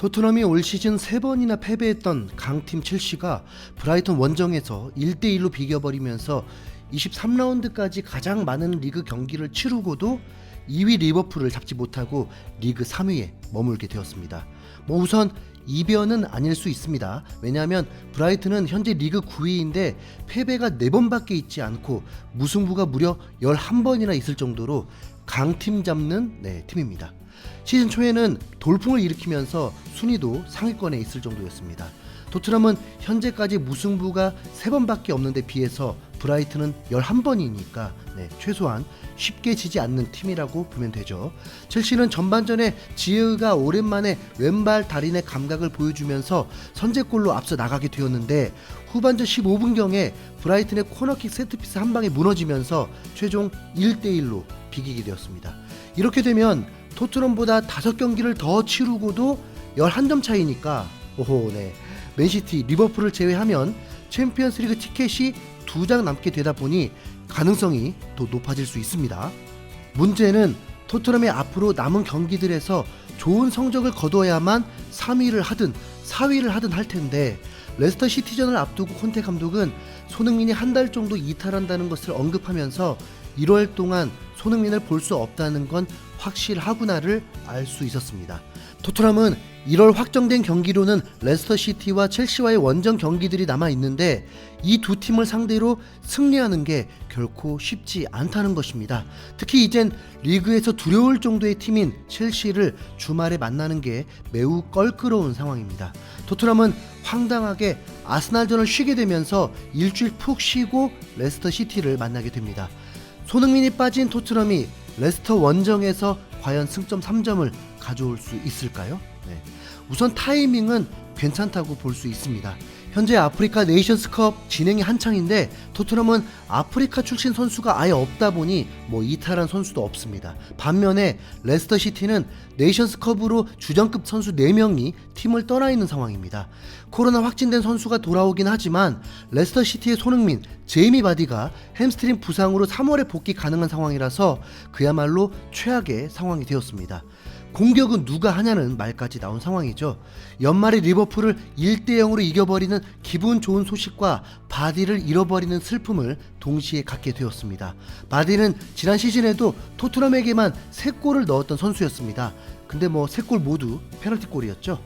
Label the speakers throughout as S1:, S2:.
S1: 토트넘이 올 시즌 3번이나 패배했던 강팀 첼시가 브라이턴 원정에서 1대1로 비겨버리면서 23라운드까지 가장 많은 리그 경기를 치르고도 2위 리버풀을 잡지 못하고 리그 3위에 머물게 되었습니다. 우선 이변은 아닐 수 있습니다. 왜냐하면 브라이튼은 현재 리그 9위인데 패배가 4번밖에 있지 않고 무승부가 무려 11번이나 있을 정도로 강팀 잡는 팀입니다. 시즌 초에는 돌풍을 일으키면서 순위도 상위권에 있을 정도였습니다. 토트넘은 현재까지 무승부가 3번밖에 없는데 비해서 브라이튼은 11번이니까 최소한 쉽게 지지 않는 팀이라고 보면 되죠. 첼시는 전반전에 지흐가 오랜만에 왼발 달인의 감각을 보여주면서 선제골로 앞서 나가게 되었는데 후반전 15분경에 브라이튼의 코너킥 세트피스 한 방에 무너지면서 최종 1대1로 비기게 되었습니다. 이렇게 되면 토트넘보다 5경기를 더 치르고도 11점 차이니까 맨시티, 리버풀을 제외하면 챔피언스리그 티켓이 2장 남게 되다 보니 가능성이 더 높아질 수 있습니다. 문제는 토트넘이 앞으로 남은 경기들에서 좋은 성적을 거둬야만 3위를 하든 4위를 하든 할 텐데 레스터 시티전을 앞두고 콘테 감독은 손흥민이 한 달 정도 이탈한다는 것을 언급하면서 1월 동안 손흥민을 볼 수 없다는 건 확실하구나를 알 수 있었습니다. 토트넘은 1월 확정된 경기로는 레스터 시티와 첼시와의 원정 경기들이 남아 있는데 이 두 팀을 상대로 승리하는 게 결코 쉽지 않다는 것입니다. 특히 이젠 리그에서 두려울 정도의 팀인 첼시를 주말에 만나는 게 매우 껄끄러운 상황입니다. 토트넘은 황당하게 아스날전을 쉬게 되면서 일주일 푹 쉬고 레스터 시티를 만나게 됩니다. 손흥민이 빠진 토트넘이 레스터 원정에서 과연 승점 3점을 가져올 수 있을까요? 우선 타이밍은 괜찮다고 볼 수 있습니다. 현재 아프리카 네이션스컵 진행이 한창인데 토트넘은 아프리카 출신 선수가 아예 없다 보니 이탈한 선수도 없습니다. 반면에 레스터 시티는 네이션스컵으로 주전급 선수 4명이 팀을 떠나 있는 상황입니다. 코로나 확진된 선수가 돌아오긴 하지만 레스터 시티의 손흥민, 제이미 바디가 햄스트링 부상으로 3월에 복귀 가능한 상황이라서 그야말로 최악의 상황이 되었습니다. 공격은 누가 하냐는 말까지 나온 상황이죠. 연말에 리버풀을 1대0으로 이겨버리는 기분 좋은 소식과 바디를 잃어버리는 슬픔을 동시에 갖게 되었습니다. 바디는 지난 시즌에도 토트넘에게만 3골을 넣었던 선수였습니다. 근데 3골 모두 페널티골이었죠.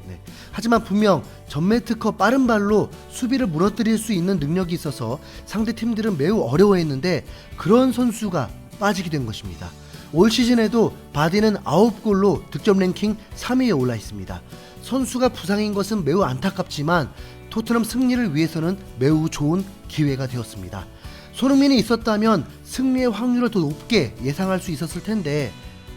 S1: 하지만 분명 전매특허 빠른 발로 수비를 무너뜨릴 수 있는 능력이 있어서 상대 팀들은 매우 어려워했는데 그런 선수가 빠지게 된 것입니다. 올 시즌에도 바디는 9골로 득점 랭킹 3위에 올라 있습니다. 선수가 부상인 것은 매우 안타깝지만 토트넘 승리를 위해서는 매우 좋은 기회가 되었습니다. 손흥민이 있었다면 승리의 확률을 더 높게 예상할 수 있었을 텐데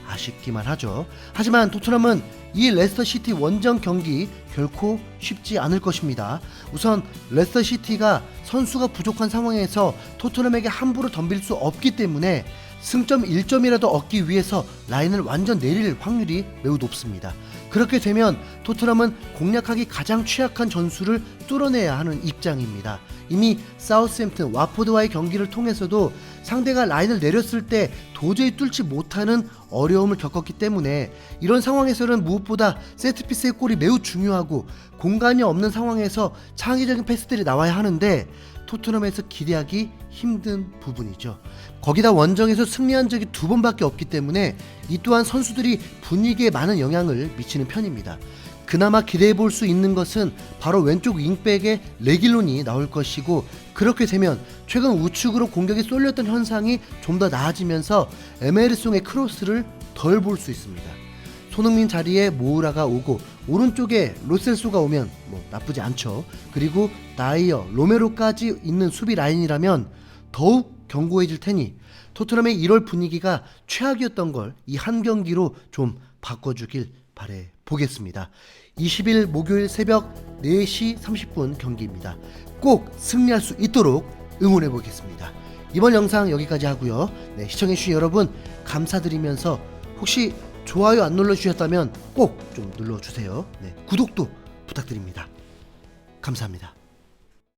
S1: 아쉽기만 하죠. 하지만 토트넘은 이 레스터 시티 원정 경기 결코 쉽지 않을 것입니다. 우선 레스터 시티가 선수가 부족한 상황에서 토트넘에게 함부로 덤빌 수 없기 때문에 승점 1점이라도 얻기 위해서 라인을 완전 내릴 확률이 매우 높습니다. 그렇게 되면 토트넘은 공략하기 가장 취약한 전술을 뚫어내야 하는 입장입니다. 이미 사우스햄튼, 와포드와의 경기를 통해서도 상대가 라인을 내렸을 때 도저히 뚫지 못하는 어려움을 겪었기 때문에 이런 상황에서는 무엇보다 세트피스의 골이 매우 중요하고 공간이 없는 상황에서 창의적인 패스들이 나와야 하는데 토트넘에서 기대하기 힘든 부분이죠. 거기다 원정에서 승리한 적이 2번밖에 없기 때문에 이 또한 선수들이 분위기에 많은 영향을 미치는 편입니다. 그나마 기대해볼 수 있는 것은 바로 왼쪽 윙백의 레길론이 나올 것이고 그렇게 되면 최근 우측으로 공격이 쏠렸던 현상이 좀 더 나아지면서 에메르송의 크로스를 덜 볼 수 있습니다. 손흥민 자리에 모우라가 오고 오른쪽에 로셀소가 오면 나쁘지 않죠. 그리고 나이어, 로메로까지 있는 수비 라인이라면 더욱 견고해질 테니 토트넘의 1월 분위기가 최악이었던 걸 이 한 경기로 좀 바꿔주길 바라보겠습니다. 20일 목요일 새벽 4시 30분 경기입니다. 꼭 승리할 수 있도록 응원해보겠습니다. 이번 영상 여기까지 하고요. 시청해주신 여러분 감사드리면서 혹시 좋아요 안 눌러주셨다면 꼭 좀 눌러주세요. 구독도 부탁드립니다. 감사합니다.